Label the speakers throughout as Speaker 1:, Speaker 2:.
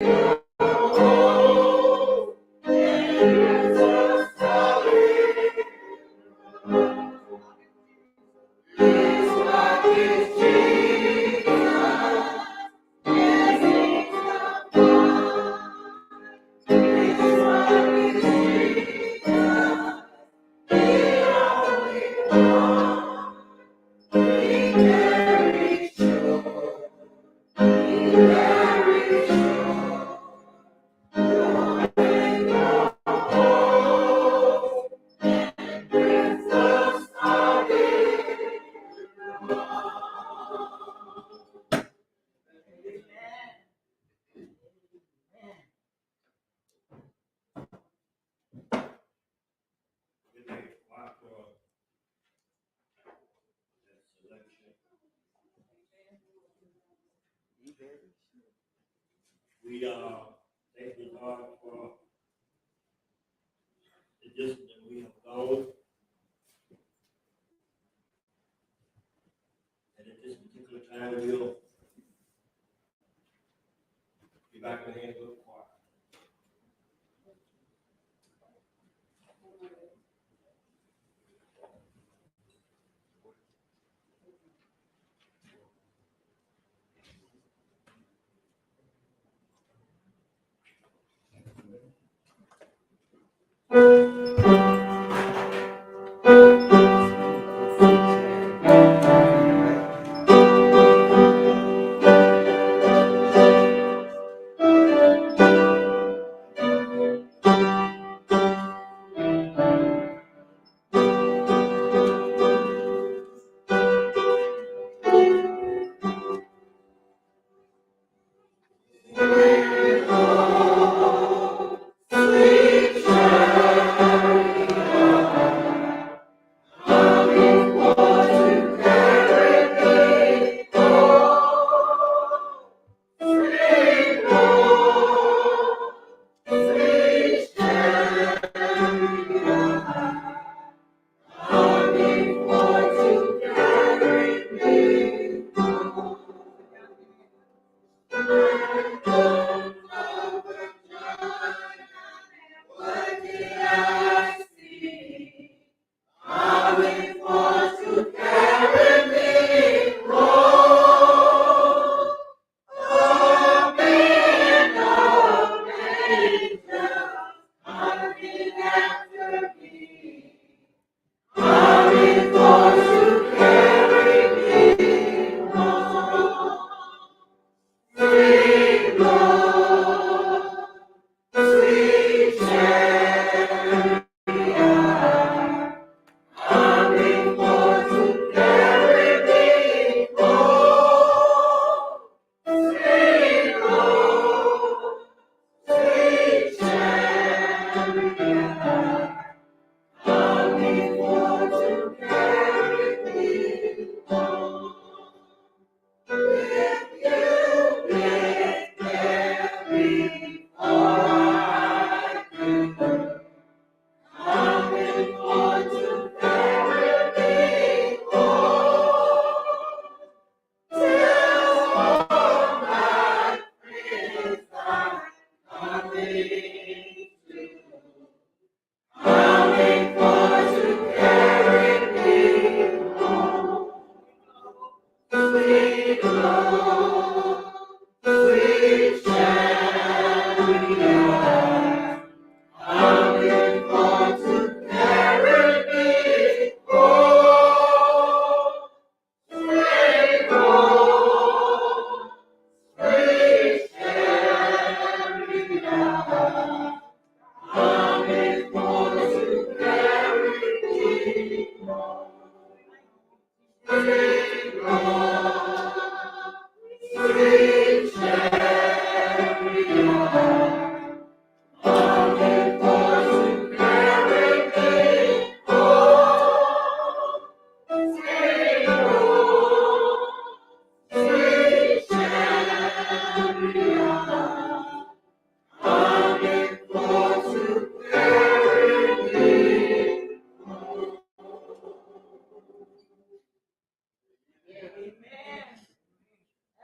Speaker 1: We thank the Lord for the distance that we have gone. And at this particular time, we'll be back in the hands of the choir.
Speaker 2: Amen.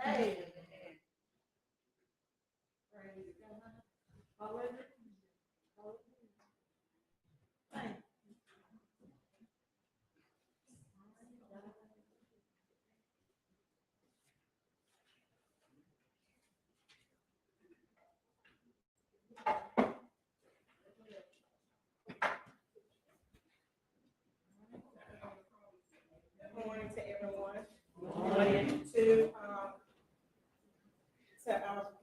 Speaker 2: Amen. Praise Good morning to everyone. Good morning to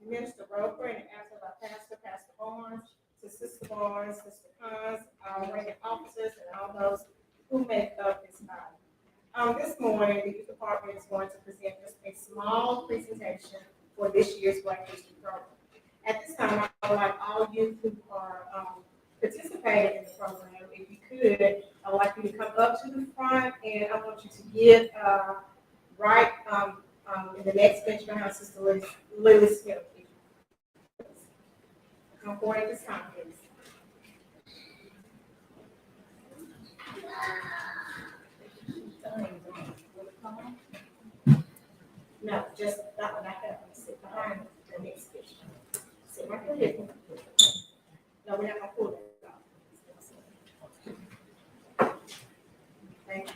Speaker 2: Minister Roper and after our pastor, Pastor Barnes, to Sister Barnes, Sister Cons, our ranking officers, and all those who make up this body. This morning, the youth department is going to present just a small presentation for this year's Black History program. At this time, I would like all youth who are participating in the program, if you could, I'd like you to come up to the front, and I want you to get right in the next bench behind Sister Lily Smith. Come forward at this time, please. No, just that one. I have to sit behind the next bench. Sit right here. No, we're not gonna pull that. Thank you.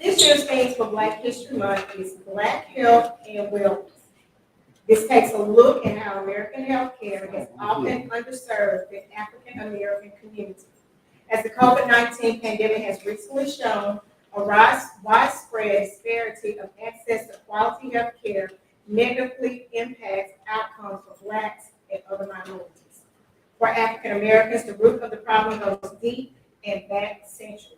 Speaker 2: This year's theme for Black History Month is Black Health and Wellness. This takes a look at how American healthcare has often underserved the African American community. As the COVID-19 pandemic has recently shown, a widespread disparity of access to quality healthcare negatively impacts outcomes for Blacks and other minorities. For African Americans, the root of the problem goes deep and back centuries.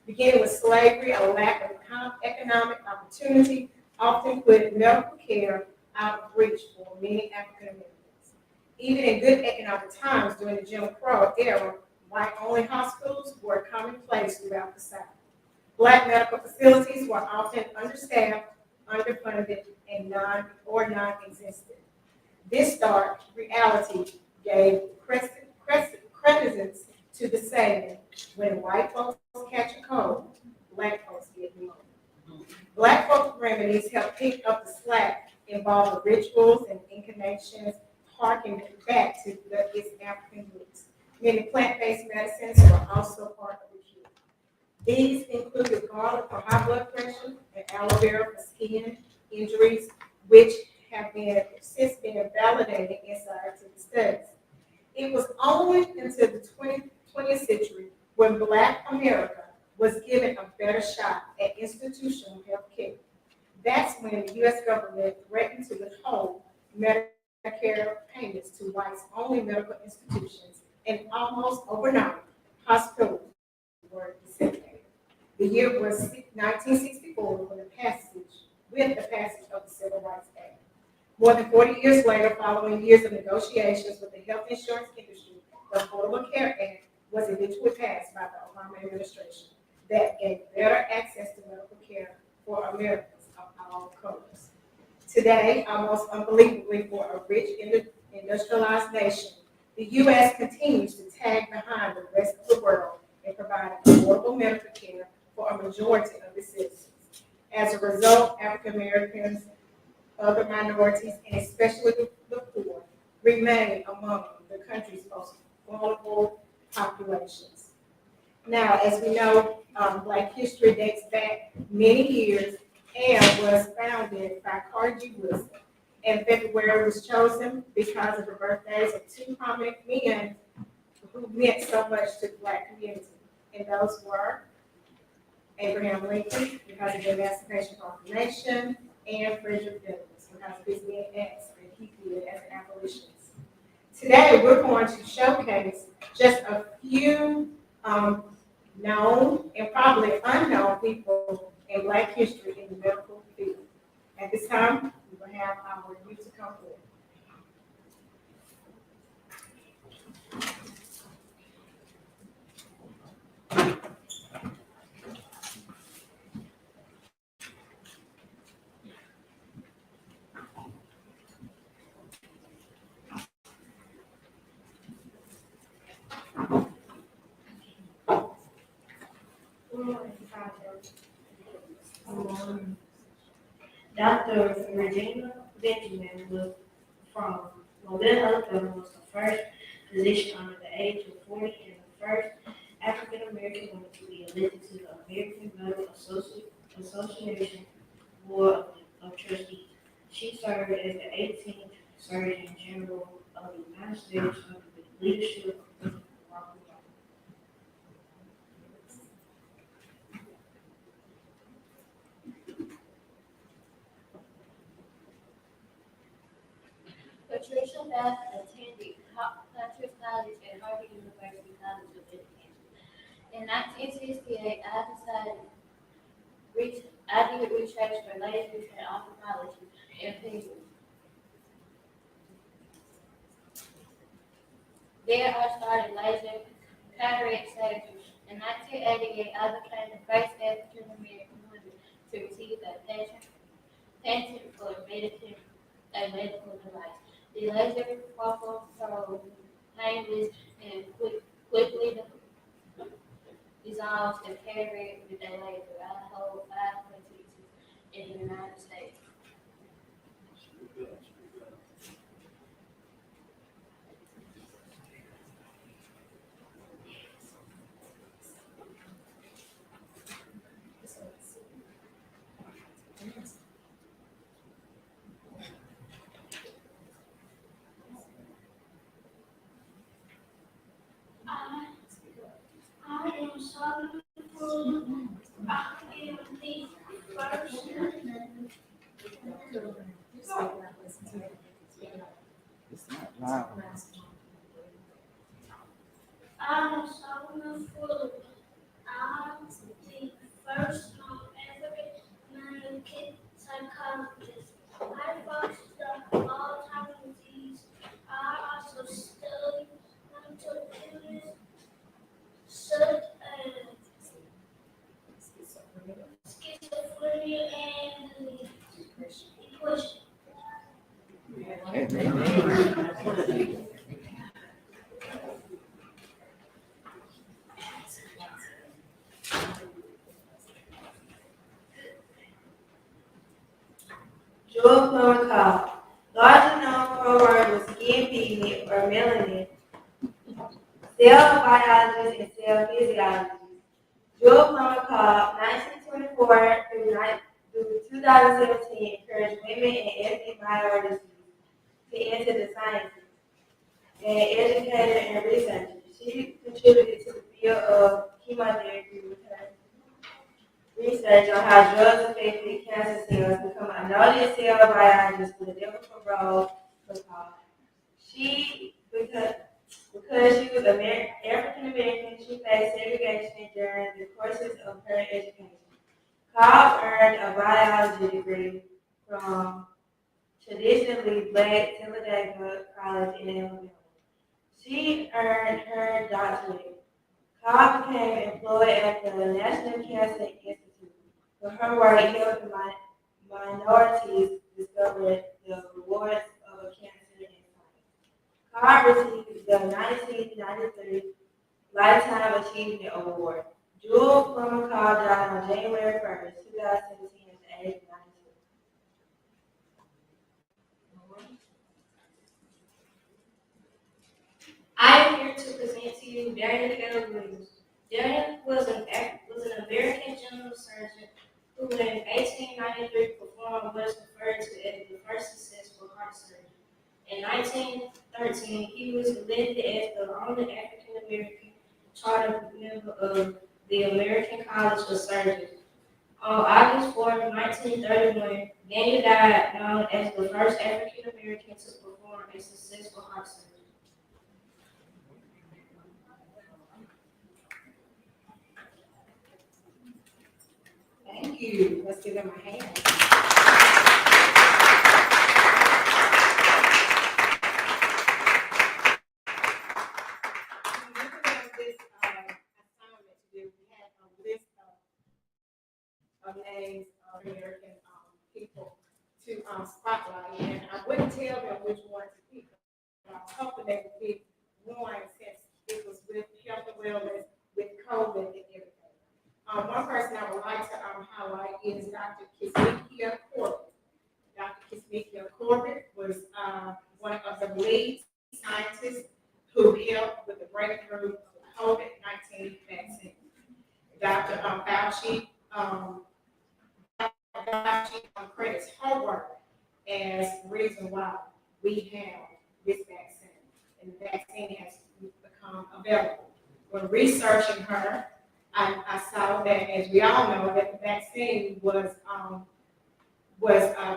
Speaker 2: Beginning with slavery, a lack of economic opportunity often put medical care out of reach for many African Americans. Even in good economic times during the Jim Crow era, white-only hospitals were commonplace throughout the South. Black medical facilities were often understaffed, underfunded, and non-existent. This dark reality gave credence to the saying, when white folks catch a cold, Black folks get pneumonia. Black folk remedies help pick up the slack involving rituals and incantations harking back to its African roots. Many plant-based medicines were also part of the cure. These included garlic for high blood pressure and aloe vera for skin injuries, which have since been validated in scientific studies. It was only until the 20th century when Black America was given a better shot at institutional health care. That's when the U.S. government threatened to withhold Medicare payments to whites-only medical institutions, and almost overnight, hospitals were disseminated. The year was 1964 with the passage of the Civil Rights Act. More than 40 years later, following years of negotiations with the health insurance industry, the Affordable Care Act was eventually passed by the Obama administration that gave better access to medical care for Americans of all colors. Today, almost unbelievably for a rich industrialized nation, the U.S. continues to tag behind the rest of the world in providing affordable medical care for a majority of its citizens. As a result, African Americans, other minorities, and especially the poor, remain among the country's most vulnerable populations. Now, as we know, Black history dates back many years and was founded by Carter G. Woodson. And February was chosen because of the birthdays of two prominent men who meant so much to the Black community. And those were Abraham Lincoln, because of the Emancipation Proclamation, and Frederick Douglass, because of his many acts that he did as an abolitionist. Today, we're going to showcase just a few known and probably unknown people in Black history in the medical field. At this time, we will have our youth to come forward.
Speaker 3: Dr. Regina Benjamin will from Mobile, Alabama was the first position under the age of 40 and the first African American woman to be elected to the American Medical Association Board of Trustees. She served as the 18th Surgeon General of the United States under the leadership of President Barack Obama.
Speaker 4: Patricia Beth attended Patrick College at Harvard University College of Education. In 1968, I did research for lasers and ophthalmology and physics. There I started laser cataract surgery. In 1988, I became the first African American woman to receive a patent for a medical device. The laser performs so painless and quickly dissolves the cataract with a laser. I hold 5 patents in the United States.
Speaker 3: I am sorry for I am the first.
Speaker 5: It's not loud.
Speaker 3: I am sorry for I am the first African American psychologist. I fostered Alzheimer's disease. I also studied mental illness such as schizophrenia and depression. Jewel Plummer Cobb. Larger known program was skin pigment or melanin, cell biologist and cell physiologist. Jewel Plummer Cobb, 1924 through 2017, encouraged women and ethnic minorities to enter the sciences and educator and researcher. She contributed to the field of chemotherapy with her research on how drugs affected cancer cells, become a noted cell biologist with a difficult role for Cobb. Because she was African American, she faced segregation during the courses of her education. Cobb earned a biology degree from traditionally black Talladega College in Alabama. She earned her doctorate. Cobb became employed at the National Cancer Institute for her work helping minorities discover the rewards of cancer in science. Cobb received the 1993 Lifetime Achievement Award. Jewel Plummer Cobb died on January 1st, 2017 at the age of 92. I am here to present to you Daniel L. Williams. Daniel was an American general surgeon who in 1893 performed what is referred to as the first successful heart surgery. In 1913, he was elected as the only African American charter member of the American College of Surgeons. On August 4, 1931, Daniel died, known as the first African American to perform a successful heart surgery.
Speaker 2: Thank you. Let's give them a hand. We have this assignment to do. We had a list of names of American people to spotlight, and I wouldn't tell them which one to pick. But I was hoping they would pick one since it was with health and wellness, with COVID and everything. One person I would like to highlight is Dr. Kismikia Corbett. Dr. Kismikia Corbett was one of the lead scientists who helped with the breakthrough of the COVID-19 vaccine. Dr. Fauci, credits her work as the reason why we have this vaccine. And the vaccine has become available. When researching her, I saw that, as we all know, that the vaccine was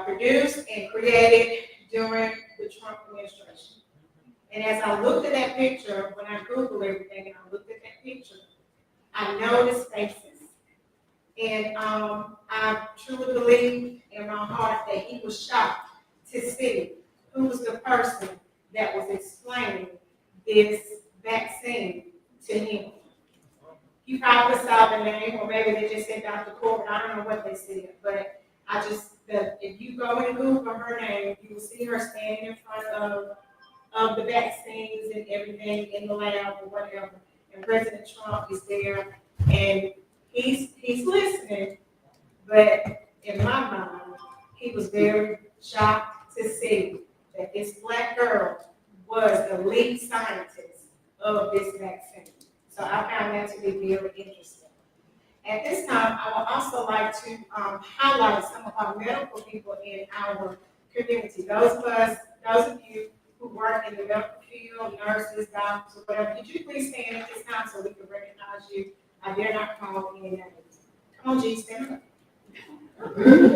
Speaker 2: produced and created during the Trump administration. And as I looked at that picture, when I Googled everything and I looked at that picture, I noticed faces. And I truly believe in my heart that he was shocked to see who was the person that was explaining this vaccine to him. You probably saw the name, or maybe they just said Dr. Corbin. I don't know what they said, but if you go and Google her name, you will see her standing in front of the vaccines and everything in the lab or whatever. And President Trump is there, and he's listening, but in my mind, he was very shocked to see that this Black girl was the lead scientist of this vaccine. So I found that to be very interesting. At this time, I would also like to highlight some of our medical people in our community. Those of you who work in the medical field, nurses, doctors, or whatever, could you please stand at this time so we can recognize you? I dare not call any names. Come on, G, stand up. We are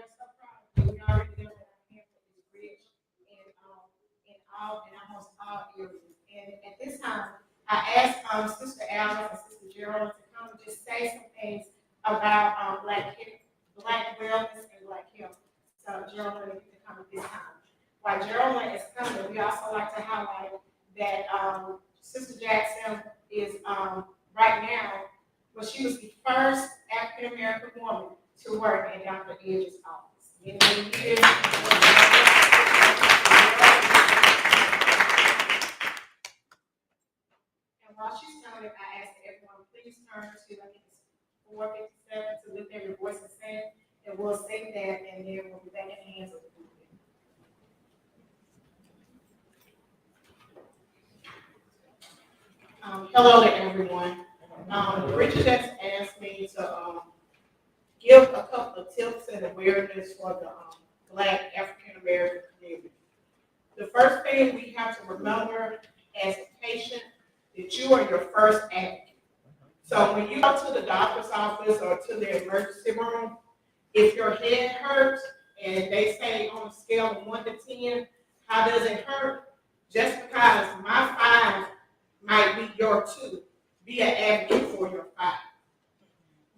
Speaker 2: so proud of you. We already know that our campus is rich in almost all areas. And at this time, I asked Sister Alice and Sister Gerald to come and just say some things about Black wellness and Black health. So Geraldine, if you can come at this time. While Geraldine is coming, we also like to highlight that Sister Jackson is right now, well, she was the first African American woman to work in Dr. Edge's office. And while she's coming, I ask that everyone please turn to, I think it's 457, to lift every voice and sing, and we'll sing that, and then we'll be back in the hands of the people. Hello to everyone. Richard has asked me to give a couple of tips and awareness for the Black African American community. The first thing we have to remember as a patient that you are your first advocate. So when you go to the doctor's office or to the emergency room, if your head hurts and they say on a scale of 1 to 10, how does it hurt? Just because my 5 might be your 2, be an advocate for your 5.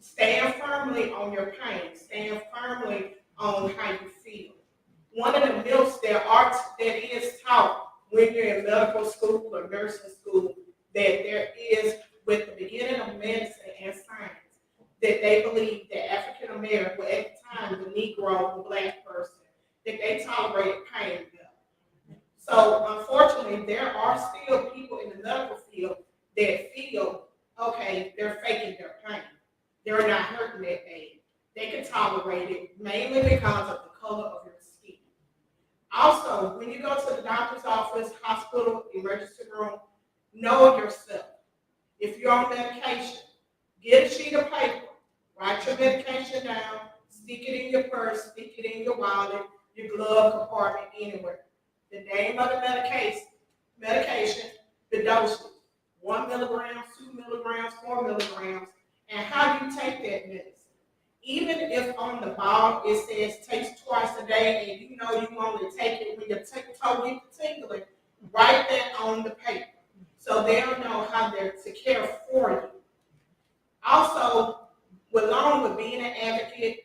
Speaker 2: Stand firmly on your pain. Stand firmly on how you feel. One of the myths that is taught when you're in medical school or nursing school, that there is, with the beginning of medicine and science, that they believe that African American, well, at the time, the Negro, the Black person, that they tolerated pain better. So unfortunately, there are still people in the medical field that feel, okay, they're faking their pain. They're not hurting that bad. They can tolerate it mainly because of the color of your skin. Also, when you go to the doctor's office, hospital, emergency room, know yourself. If you're on medication, get a sheet of paper, write your medication down, stick it in your purse, stick it in your wallet, your glove compartment, anywhere. The name of the medication, the dosage, 1 milligram, 2 milligrams, 4 milligrams, and how you take that medicine. Even if on the bottle it says take twice a day and you know you only take it when your toe gets tingling, write that on the paper so they'll know how to care for you. Also, along with being an advocate,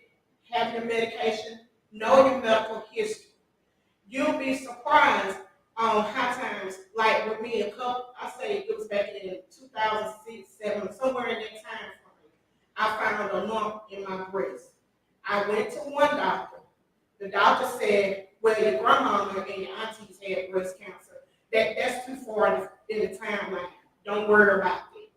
Speaker 2: having the medication, know your medical history. You'll be surprised on how times, like with me, I say it was back in 2006, 2007, somewhere in that time frame, I found a lump in my breast. I went to one doctor. The doctor said, well, your grandmama and your aunties had breast cancer. That's too far in the timeline. Don't worry about it.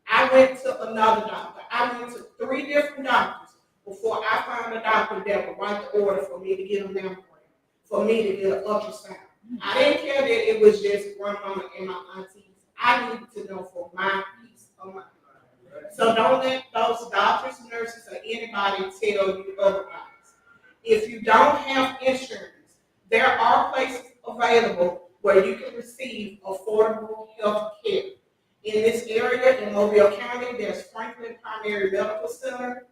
Speaker 2: I
Speaker 6: I went to another doctor. I went to 3 different doctors before I found a doctor that would write the order for me to get a mammogram, for me to get an ultrasound. I didn't care that it was just grandmama and my aunties. I needed to know for my peace of mind. So don't let those doctors, nurses, or anybody tell you otherwise. If you don't have insurance, there are places available where you can receive affordable health care. In this area, in Mobile County, there's Franklin Primary Medical Center.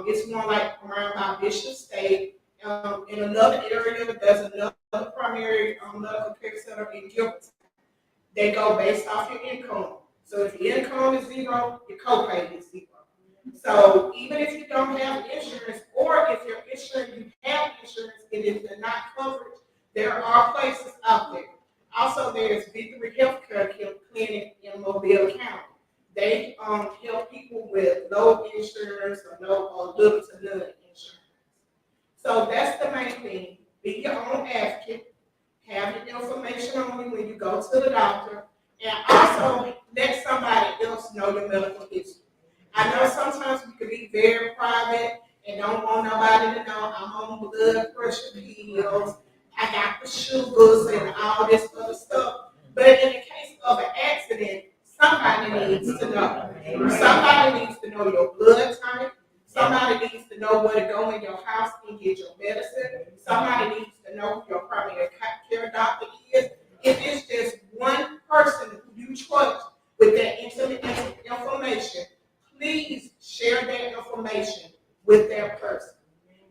Speaker 6: It's more like around by Bishop State. In another area, there's another primary medical care center in Gilbert. They go based off your income. So if your income is 0, your copay is 0. So even if you don't have insurance, or if your insurance, you have insurance and if you're not covered, there are places out there. Also, there's Victory Healthcare Clinic in Mobile County. They help people with low insurance or little to none insurance. So that's the main thing. Be your own advocate. Have your information on you when you go to the doctor, and also let somebody else know your medical history. I know sometimes we can be very private and don't want nobody to know I'm on blood pressure pills, I got the sugars and all this other stuff. But in the case of an accident, somebody needs to know. Somebody needs to know your blood type. Somebody needs to know where to go in your house and get your medicine. Somebody needs to know who your primary care doctor is. If it's just one person who you trust with that intimate information, please share that information with that person.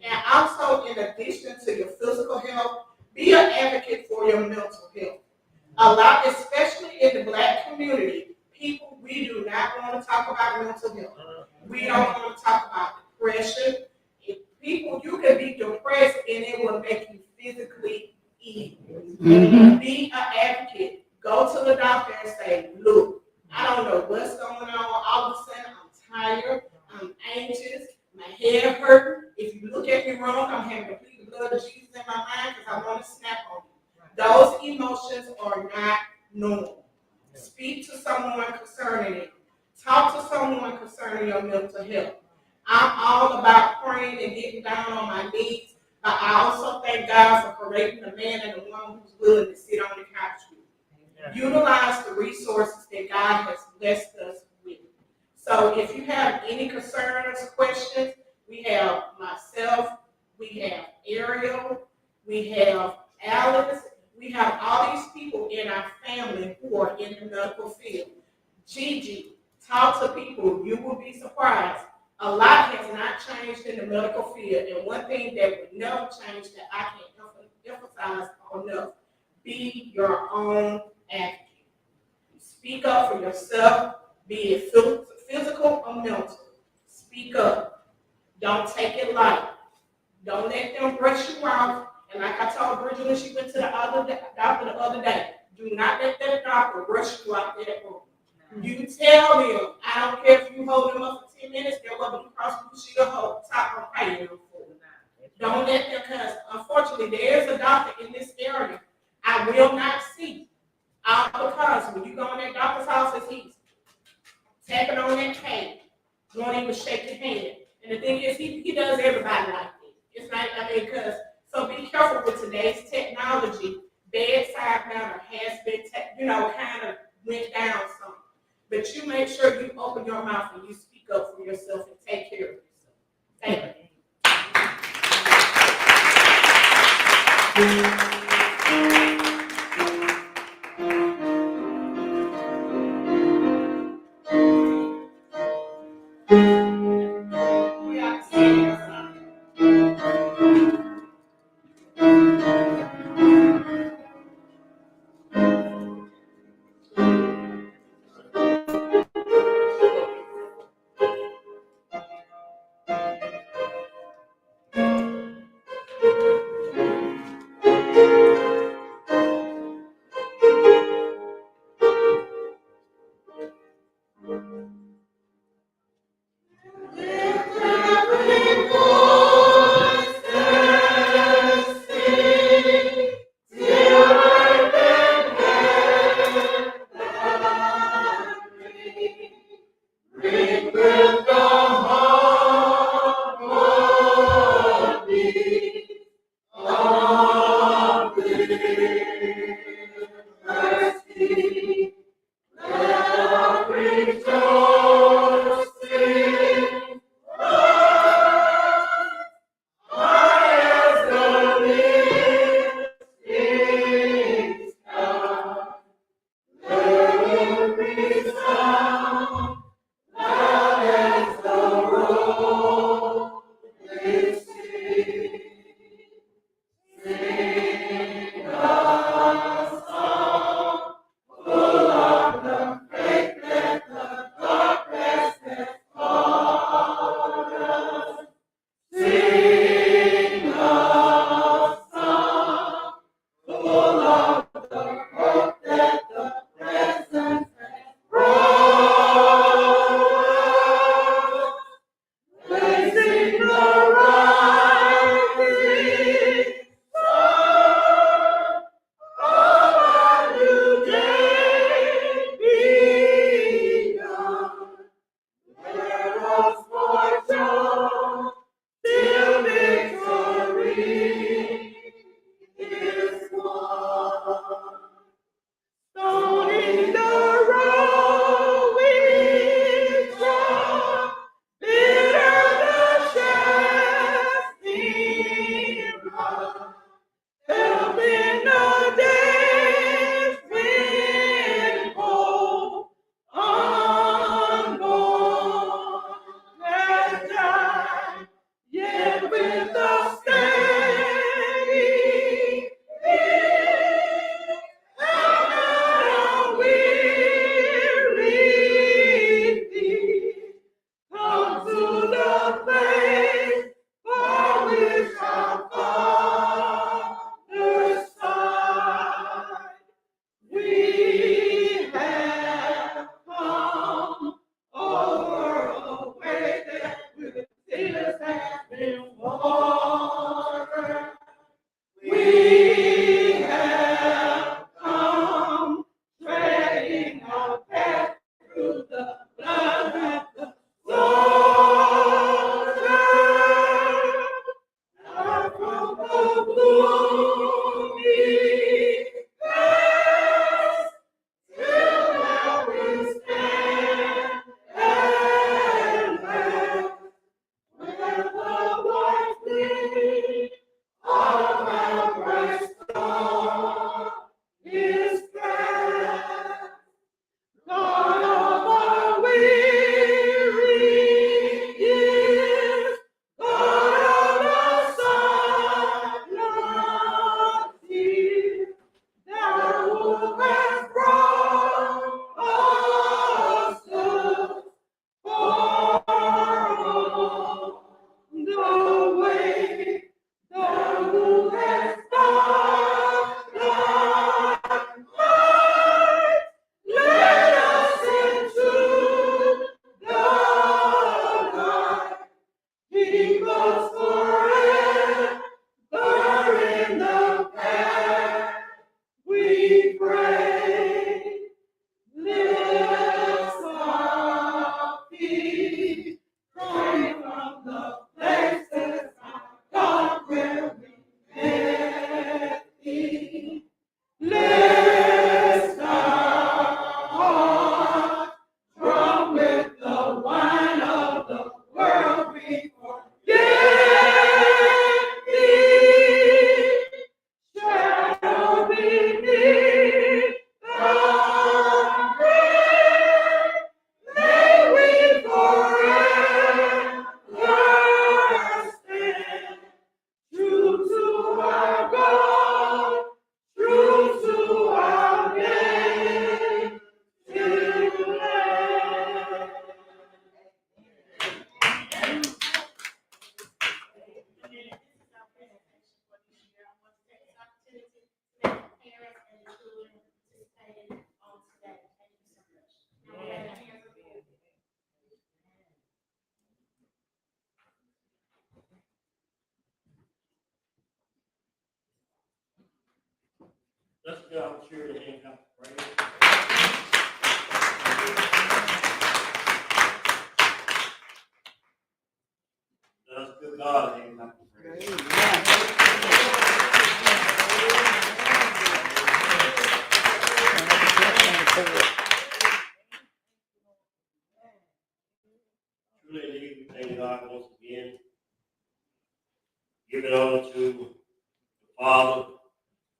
Speaker 6: And also, in addition to your physical health, be an advocate for your mental health. A lot, especially in the Black community, people, we do not want to talk about mental health. We don't want to talk about depression. If people, you can be depressed and it will make you physically ill. Be an advocate. Go to the doctor and say, look, I don't know what's going on. All of a sudden, I'm tired. I'm anxious. My head hurting. If you look at me wrong, I'm having to plead the blood of Jesus in my mind because I want to snap on you. Those emotions are not normal. Speak to someone concerning it. Talk to someone concerning your mental health. I'm all about praying and getting down on my knees, but I also thank God for creating the man and the woman who's willing to sit on the couch with you. Utilize the resources that God has blessed us with. So if you have any concerns, questions, we have myself, we have Ariel, we have Alice, we have all these people in our family who are in the medical field. Gigi, talk to people. You will be surprised. A lot has not changed in the medical field, and one thing that would never change that I can emphasize enough, be your own advocate. Speak up for yourself, be it physical or mental. Speak up. Don't take it light. Don't let them brush you off. And like I told Bridget when she went to the doctor the other day, do not let that doctor rush you out that room. You tell them, I don't care if you hold them up for 10 minutes, they're going to be cross the sheet of top of paying them for. Don't let them, because unfortunately there is a doctor in this area I will not see. All because when you go in that doctor's office, he's tapping on that cane, won't even shake your hand. And the thing is, he does everybody like this. It's like, because, so be careful with today's technology. Bedside manner has been, kind of went down some. But you make sure you open your mouth and you speak up for yourself and take care of yourself. Thank
Speaker 1: I'm sure the hand got the praise. Let us give God a hand got the praise. Truly, indeed, we thank God once again. Give it on to the Father,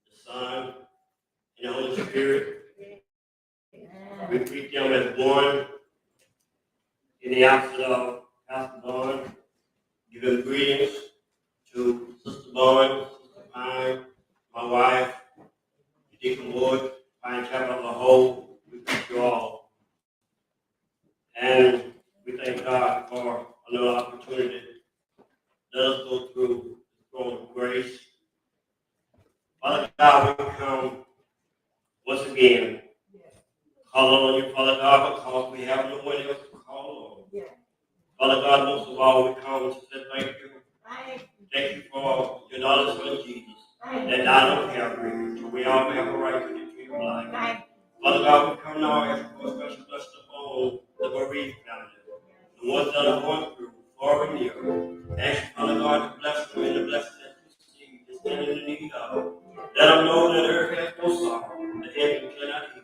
Speaker 1: the Son, and the Holy Spirit. We greet them as one in the absence of Pastor Bond. Give them greetings to Sister Bond, Sister Pine, my wife, Deacon Wood, Pine Chapel of the whole. We thank you all. And we thank God for another opportunity. Let us go through the throne of grace. Father God, we come once again, calling on you, Father God, because we have no one else to call on. Father God, most of all, we come to say thank you. Thank you for your daughter's son Jesus that died on Calvary, so we all have a right to the tree of life. Father God, we come now asking for a special blessing upon the bereaved family, the ones that are going through, far and near. Ask Father God to bless them in the blessing that you see, to stand in the need of. Let them know that earth has no sorrow, that heaven cannot heal.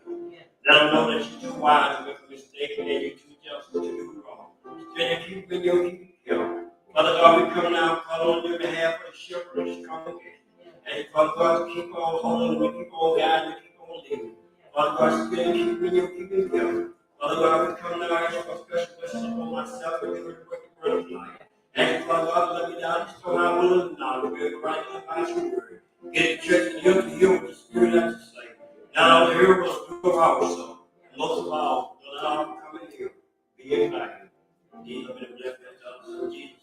Speaker 1: Let them know that you're too wise to make a mistake and you're too just to do wrong. Stand and keep in your keeping care. Father God, we come now calling on your behalf of the shepherd's congregation. And Father God, to keep on holding, we keep on guiding, we keep on leading. Father God, stand and keep in your keeping care. Father God, we come now asking for special blessings upon myself and you the word of life. And Father God, let me down, just I will and not to be able to write and advise your word. Get the church and you to hear what the Spirit has to say. Not only hear what the Spirit also, and most of all, let our come in here, be invited. Indeed, I'm going to bless us in Jesus'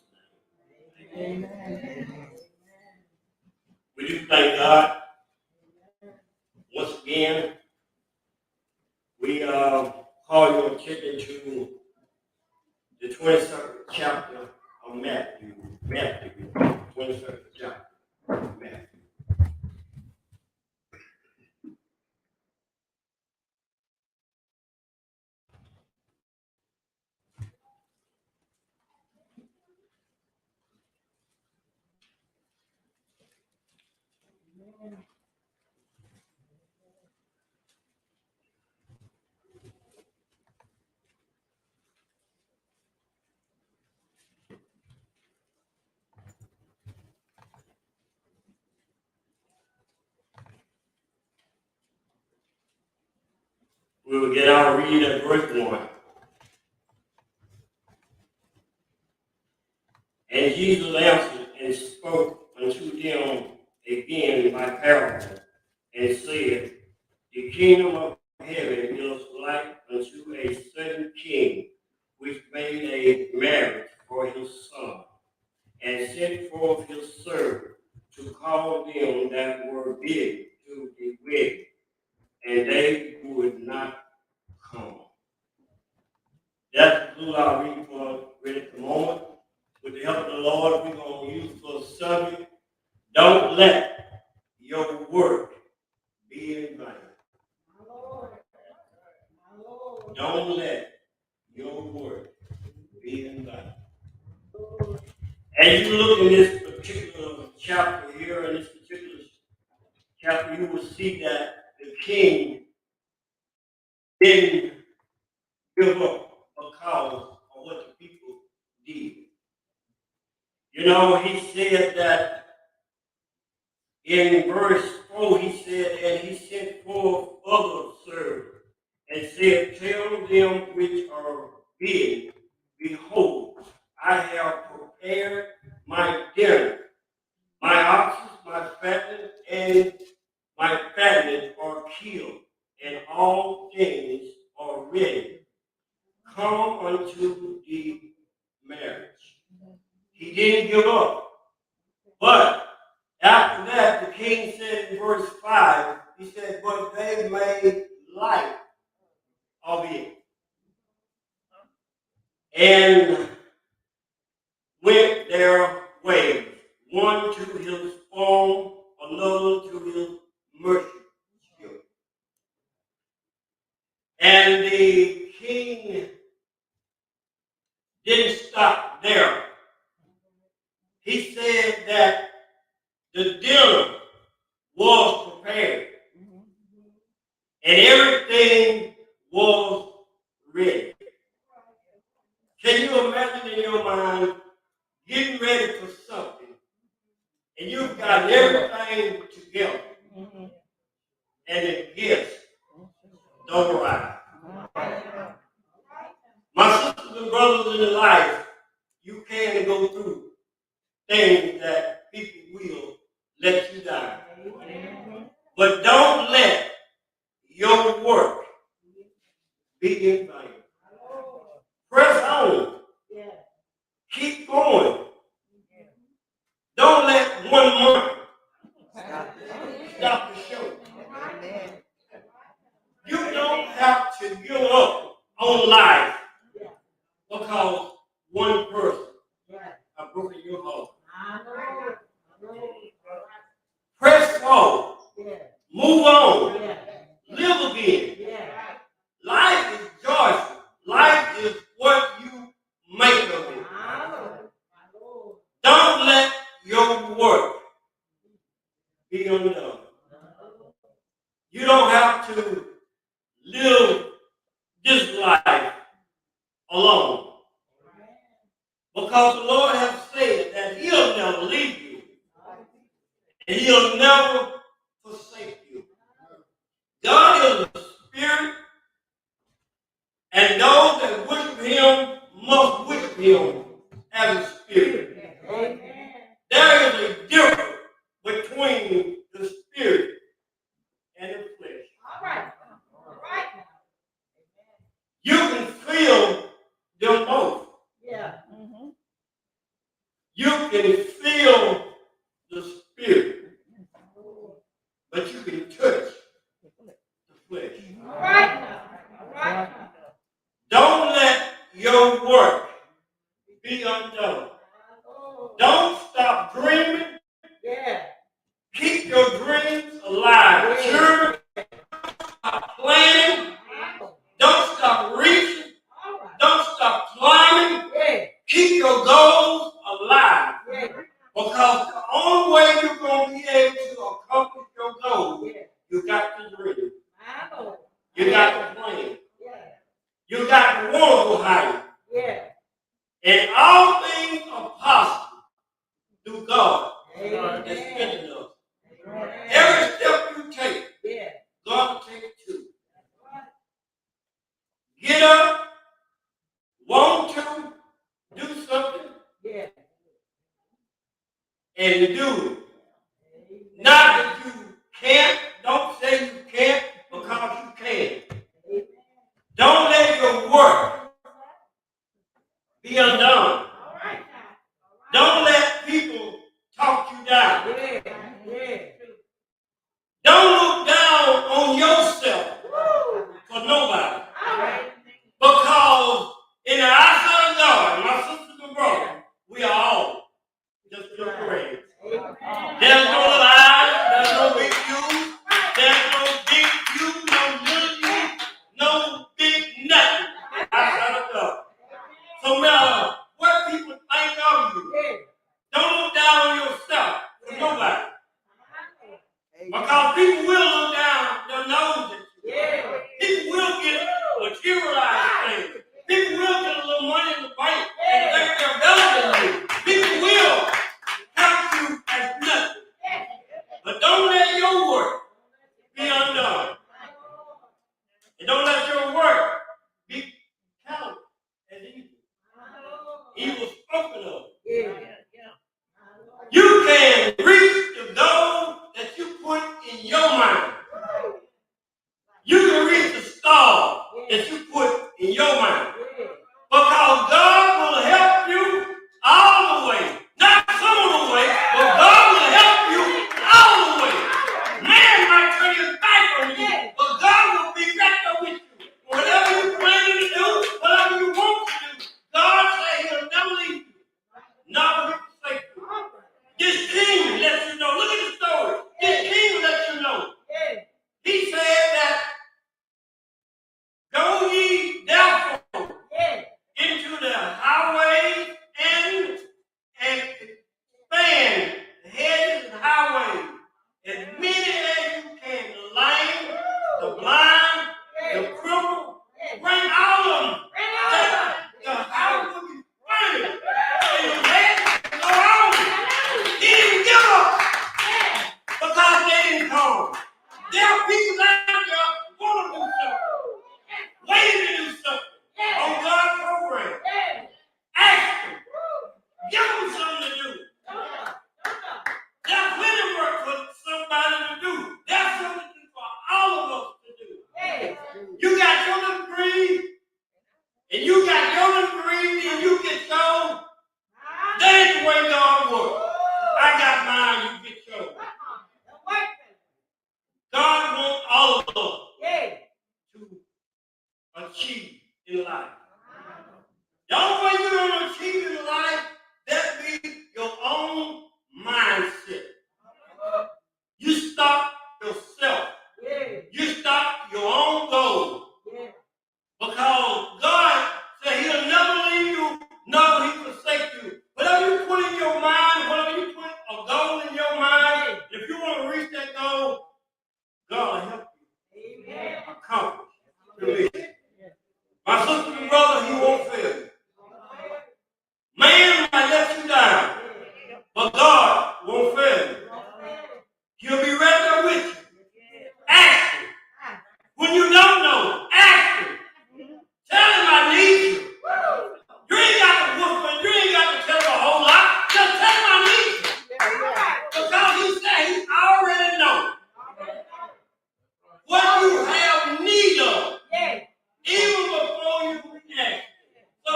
Speaker 1: name. Amen. We do thank God. Once again, we call your attention to the 22nd chapter of Matthew. Matthew, 22nd chapter of Matthew. We will get our reading at verse 1. And Jesus answered and spoke unto them again by parable, and said, the kingdom of heaven is like unto a certain king, which made a marriage for his son, and sent forth his servant to call them that were bidden to the wedding, and they would not come. That concludes our reading for at the moment. With the help of the Lord, we're going to use for the subject, don't let your work be in vain. Don't let your work be in vain. As you look in this particular chapter here, in this particular chapter, you will see that the king didn't give up because of what the people did. You know, he said that in verse 4, he said, and he sent forth other servants and said, tell them which are bid, behold, I have prepared my dinner. My oxen, my fattened, and my fattened are killed, and all things are ready. Come unto the marriage. He didn't give up. But after that, the king said in verse 5, he said, but they made light of it, and went their way, one to his farm, another to his merchant ship. And the king didn't stop there. He said that the dinner was prepared and everything was ready. Can you imagine in your mind getting ready for something and you've got everything together and the gifts don't arrive? My sisters and brothers in life, you can go through things that people will let you down. But don't let your work be in vain. Press on. Keep going. Don't let 1 month stop the show. You don't have to give up on life because one person has broken your heart. Press forward. Move on. Live again. Life is joyful. Life is what you make of it. Don't let your work be undone. You don't have to live this life alone. Because the Lord has said that He'll never leave you. And He'll never forsake you. God is a spirit, and those that worship Him must worship Him as a spirit. There is a difference between the spirit and the flesh. You can feel them both. You can feel the spirit, but you can touch the flesh. Don't let your work be undone. Don't stop dreaming. Keep your dreams alive. Children, stop planning. Don't stop reaching. Don't stop climbing. Keep your goals alive. Because the only way you're going to be able to accomplish your goals, you got to dream. You got to plan. You got to want to go higher. And all things are possible through God. That's strengthening us. Every step you take, God will take it too. Get up, want to do something, and you do it. Not that you can't. Don't say you can't because you can. Don't let your work be undone. Don't let people talk you down. Don't look down on yourself for nobody. Because in the eyes of God, my sisters and brothers, we are all just little grades. There's no lies, there's no big you, there's no big you, no little you, no big nothing outside of God. So now, what people think of you, don't look down on yourself for nobody. Because people will look down their nose at you. People will get materialized things. People will get a little money in the bank and think they're better than you. People will count you as nothing. But don't let your work be undone. And don't let your work be counted as evil. Evil spoken of. You can reach the goal that you put in your mind. You can reach the star that you put in your mind. Because God will help you all the way. Not some of the way, but God will help you all the way. Man might turn his back on you, but God will be right there with you. Whatever you plan to do, whatever you want to do, God said He'll never leave you. mine, you get yours. God wants all of us to achieve in life. The only way you're going to achieve in life, that be your own mindset. You stop yourself. You stop your own goals. Because God said he'll never leave you, nor will he forsake you. Whatever you put in your mind, whatever you put a goal in your mind, if you want to reach that goal, God will help you accomplish the mission. My sister and brother, he won't fail you. Man might let you down, but God won't fail you. He'll be right there with you. Ask him. When you don't know, ask him. Tell him I need you. You ain't got to whisper, you ain't got to tell him a whole lot. Just tell him I need you. Because he said he already knows what you have need of, even before you ask. So,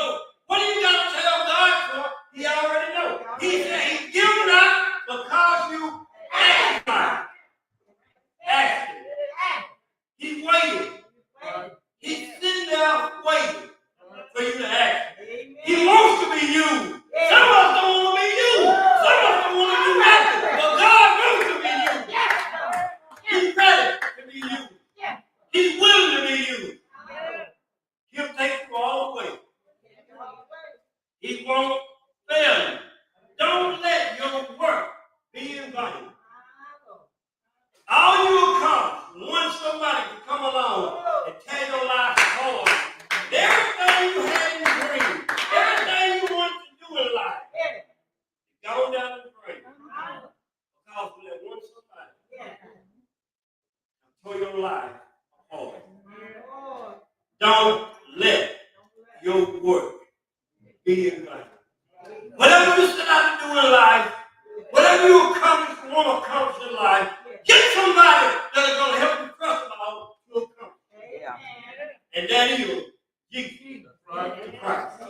Speaker 1: what do you got to tell God for? He already knows. He said he's giving up because you ask him. Ask him. He's waiting. He's sitting there waiting for you to ask. He wants to be you. Some of us don't want to be you. Some of us don't want to do nothing. But God wants to be you. He's ready to be you. He's willing to be you. He'll take you all the way. He won't fail you. Don't let your work be in vain. All you accomplish, when somebody can come along and tear your life apart, everything you had in your dream, everything you wanted to do in life, it's gone down the drain. Because of that one somebody tore your life apart. Don't let your work be in vain. Whatever you set out to do in life, whatever you accomplish, want to accomplish in life, get somebody that is going to help you trust about to accomplish. And that is Jesus Christ.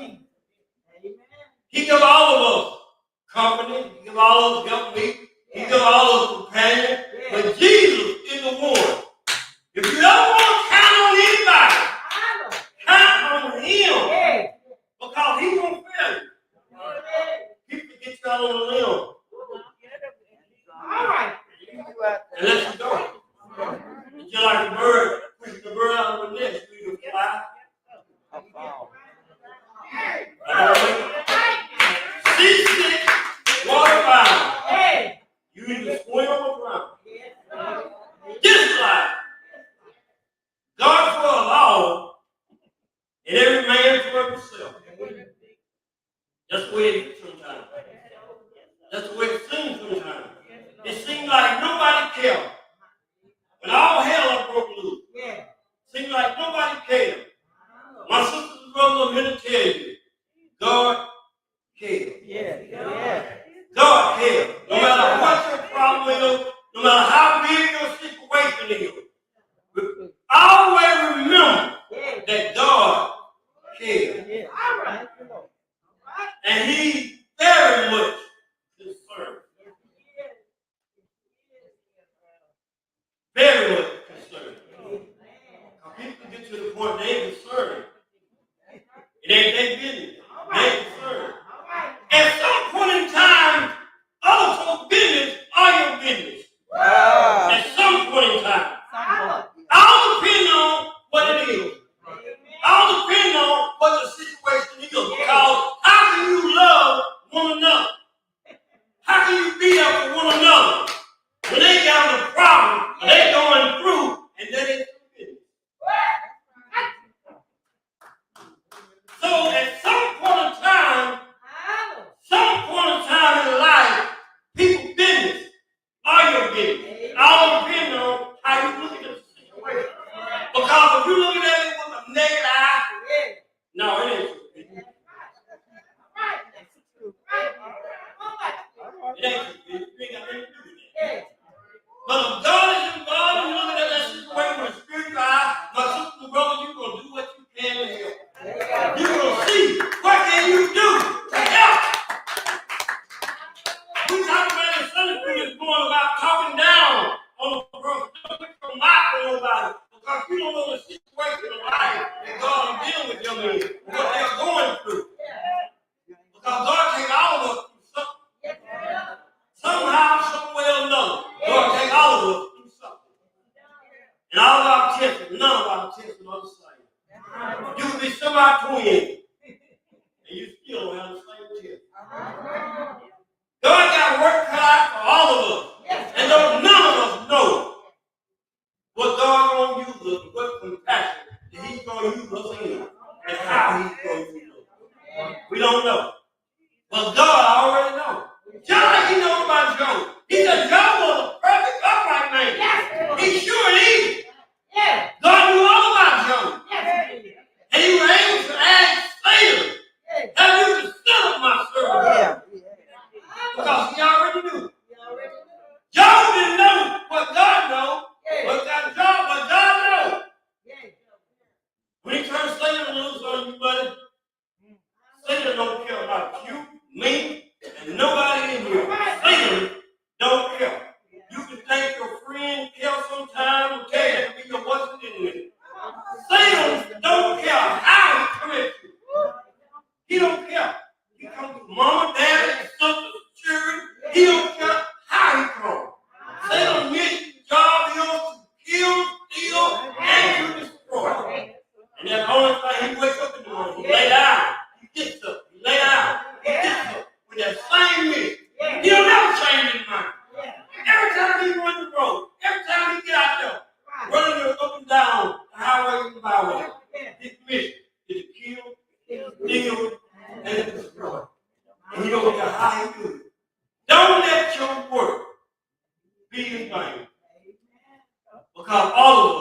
Speaker 1: He gives all of us company. He gives all of us help me. He gives all of us companion. But Jesus is the one. If you don't want to count on anybody, count on him. Because he won't fail you. People get you out on a limb. And let you go. You're like a bird, pushing the bird out of the nest, you can fly. Seasick, water bound. You either swim or drown. This life, God for a law, and every man for himself. That's the way it is sometimes. That's the way it seems sometimes. It seems like nobody cares. When all hell broke loose, seems like nobody cares. My sisters and brothers, I'm here to tell you, God cares. God cares. No matter what your problem is, no matter how big your situation is, always remember that God cares. And He's very much concerned. Very much concerned. People get to the point they ain't concerned. It ain't their business. They ain't concerned. At some point in time, other folks' business are your business. At some point in time. All depend on what it is. All depend on what the situation is. Because how can you love one another? How can you be there for one another when they got a problem, when they going through, and they ain't business? So at some point in time in life, people's business are your business. All depend on how you look at the situation. Because if you look at it with a naked eye, no, it ain't your business. It ain't your business. You ain't got nothing to do with that. But if God is involved and you're looking at that situation with a spiritual eye, my sister and brother, you're going to do what you can to help. You're going to see what can you do to help. We talk about it in Sunday But God already knows. Just like he knows about Job. He said Job was a perfect, upright man.
Speaker 2: Yes.
Speaker 1: He sure is.
Speaker 2: Yes.
Speaker 1: God knew all about Job.
Speaker 2: Yes.
Speaker 1: And he was able to ask Satan, have you considered my servant?
Speaker 5: Yeah.
Speaker 1: Because he already knew. Job didn't know what God knows. But God knows. When he turns Satan loose on you, buddy, Satan don't care about you, me, and nobody in here. Satan don't care. You can think your friend care sometime and tell you to be your what's in it. Satan don't care how he come at you. He don't care. He comes to mama, daddy, sister, children. He don't care how he comes. Satan gets the job, he wants to kill, steal, and to destroy. And that's the only thing he wakes up in the morning. He lay down. He gets up. He lay down. He gets up with that same mission. He don't never change his mind. Every time he runs the road, every time he get out there, running up and down the highway and the byway, his mission is to kill, steal, and to destroy. And he don't care how he do it. Don't let your work be in vain. Because all of